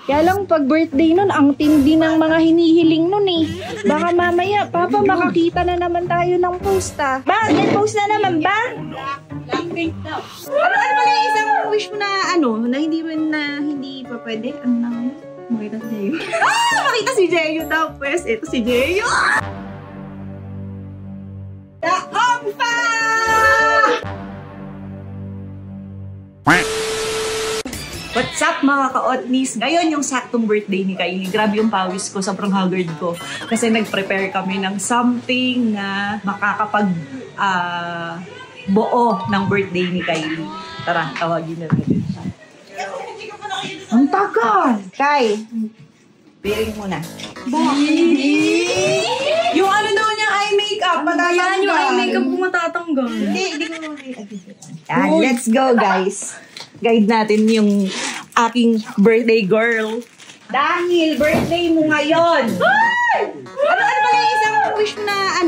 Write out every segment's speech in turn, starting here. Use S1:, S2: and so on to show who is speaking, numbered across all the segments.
S1: Kaya lang pag birthday nun, ang tindi ng mga hinihiling nun eh. Baka mamaya, Papa, makakita na naman tayo ng post ah. Ba? May post na naman ba? Blackpink daw. Ano pala yung isang wish mo na na hindi pa pwede? Ano? Makita si Jeyo. Makita si Jeyo daw. Pues, ito si Jeyo. Taongpa! What's up mga ka-Otnis? Ngayon yung saktong birthday ni Kylie. Grabe yung pawis ko, sobrang haggard ko. Kasi nag-prepare kami ng something na makakapag buo ng birthday ni Kylie. Tara, tawagin na natin siya. Ang tagal! Kai, bearing muna. Yung ano daw niya, eye makeup.
S2: Yan yung eye makeup kung matatanggal.
S1: Hindi ko let's go guys. Guide natin yung aking birthday girl. Dahil birthday mo ngayon. Ano pala yung isang wish mo na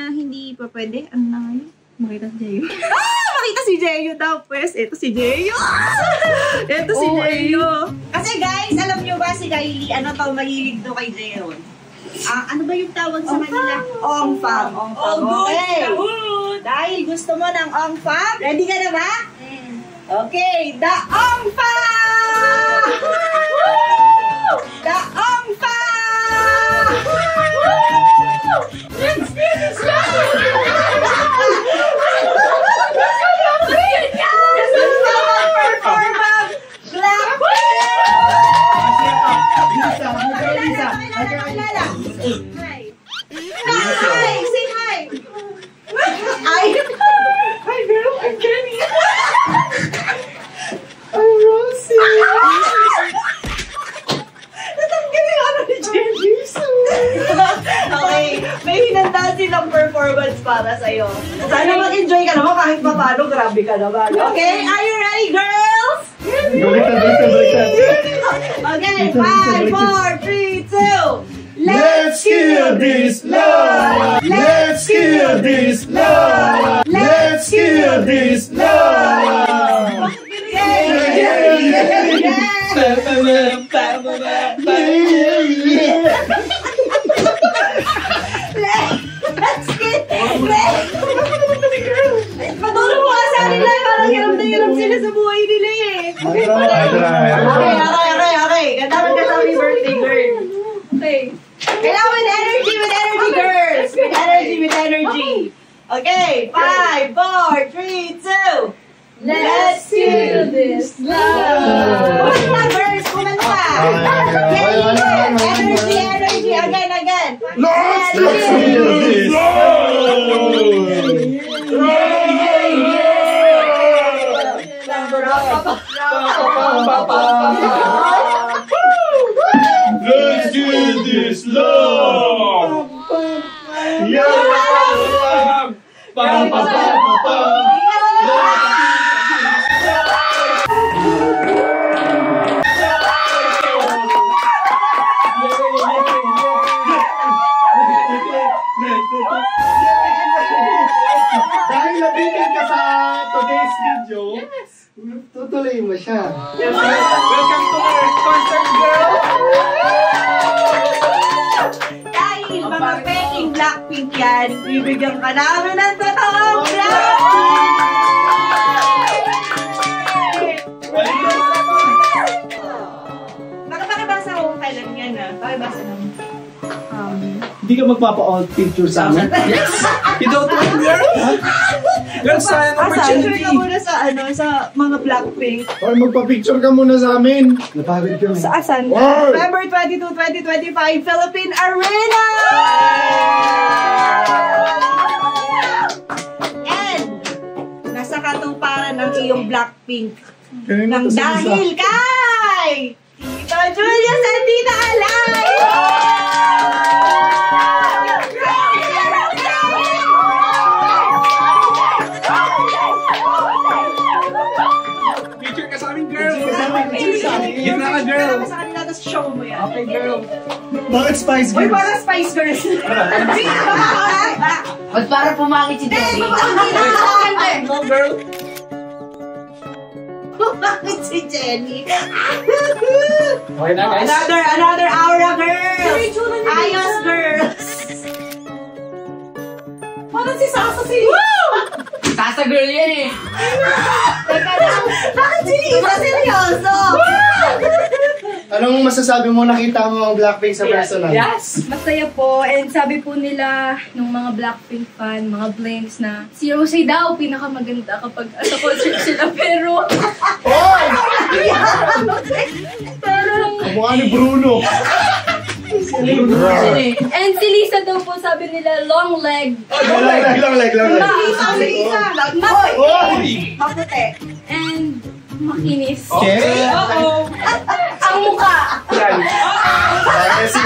S1: hindi pa pwede? Ano na ngayon? Makita si Jeyo. Makita si Jeyo daw. Pues, ito si Jeyo. Ito si Jeyo. Kasi guys, alam nyo ba si Kylie, mahilig to kay Jeyo. Ano ba yung tawag sa kanila? Ongfam. Okay. Dahil gusto mo ng ongfam, ready ka na ba? Okay, the ongfa! The ongfa! Let's do this now! Performance! Black! Hi! Say hi! Hi girl, I'm Jenny! I'm Rosie! Natanggalin ako ni Jenny! Okay, may hinanda silang performance para sa'yo. Sana mag-enjoy ka naman kahit paano, grabe ka naman. Okay, are you ready, girls? Okay, 5, 4, 3, 2...
S3: Let's kill this love! Let's kill this love! Let's kill this love!
S1: Patulong mo ka sa kanila, parang hirap na hirap sila sa buhay nila eh. Okay. Kasama yung birthday girl. Okay. Kailangan with energy, girls! With energy. Okay, 5, 4, 3, 2. Let's kill this love! Kumanta, girls! Kumanta! Energy! Again!
S3: Let's kill this love! Let's kill this love! Dahil nabitin ka sa today's video, tutuloy mo siya.
S4: Yes, welcome to our concert, girl!
S1: Dahil mga peking Blackpink yan, bibigyan ka namin ng totoong Blackpink! Pakibasa ko kung kailan yan Pakibasa naman.
S3: Hindi ka magpapa-all picture sa amin?
S4: Yes! You don't want girl? Girls, sayang opportunity.
S1: Picture ka muna sa mga Blackpink.
S3: Or magpa-picture ka muna sa amin. Napagod kami.
S1: Sa asan?
S3: Wow!
S1: November 22, 2025, Philippine Arena! And, nasa katuparan ng iyong Blackpink. Nang dahil kay Tita Julius and Tita Alay!
S4: Picture ka sa amin, girl!
S1: Gitna
S4: ka, girl!
S1: Sa kanila, tapos show mo yan.
S4: Okay, girl.
S3: Bakit Spice
S1: Uy,
S3: Girls?
S1: parang Spice Girls.
S2: Ba't para pumangit si Jenny?
S4: No, girl.
S1: Pumangit si Jenny.
S4: Okay na, guys.
S1: Another aura, girls! Ayos, girls! Parang si Sasa si...
S2: Sasa girl yan eh.
S1: Teka lang, bakit si Lisa seryoso?
S3: Anong masasabi mo nakita mo ang Blackpink sa personal?
S2: Yes! Masaya po. And sabi po nila, nung mga Blackpink fan, mga blinks na, si Rosé daw, pinakamaganda kapag sa concert sila. Pero,
S3: Oy!
S2: parang,
S3: Mukha ni Bruno.
S2: and si Lisa daw po, sabi nila, long leg.
S3: Lang leg. Oy!
S1: Maputi.
S2: And, makinis.
S3: Okay.
S2: Ang mukha.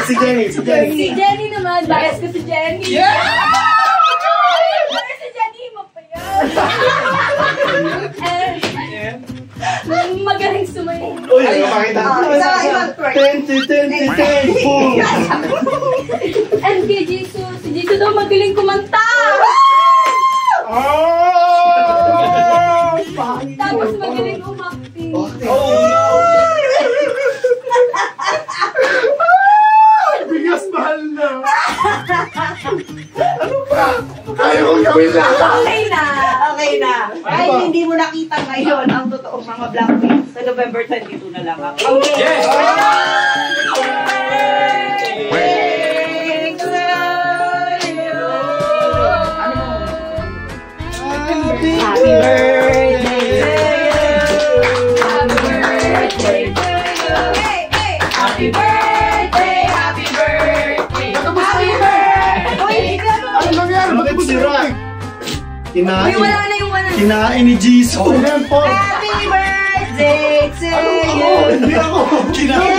S3: Si Jenny.
S2: Si Jenny naman, bias ko si Jenny. Pero si Jenny, mapayat. And, magaling sumayin.
S3: Uy, makita.
S1: Isa.
S3: 10, boom!
S2: And kay Jisoo, si Jisoo daw magaling kumanta. Tapos magaling umakting.
S3: Bigas mahal na. Ano pa? Kaya kong gawin na.
S1: Okay na. Kahit hindi mo nakita ngayon ang totoong mga Blackpink, sa November 22 na lang. Okay.
S4: Yes!
S1: Happy birthday to you.
S2: Happy birthday to you. Happy birthday, happy birthday. Happy birthday.
S3: Ano nangyari? Bakit sira?
S2: Uy, wala na yung wala.
S3: Kinain ni Jisoo.
S1: Happy birthday to you.
S3: Hindi ako. Kinain.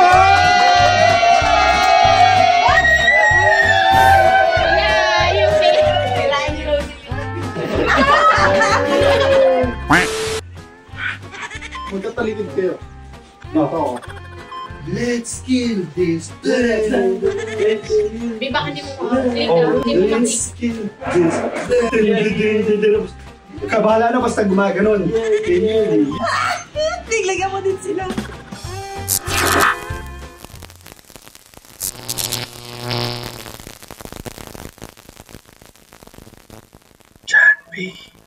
S3: Magkatalikid kayo. Oo. Let's kill this day.
S2: Di ba hindi mo makikita?
S3: Let's kill this day. Kabala na basta gumaganon.
S1: Tiglagan mo din sila.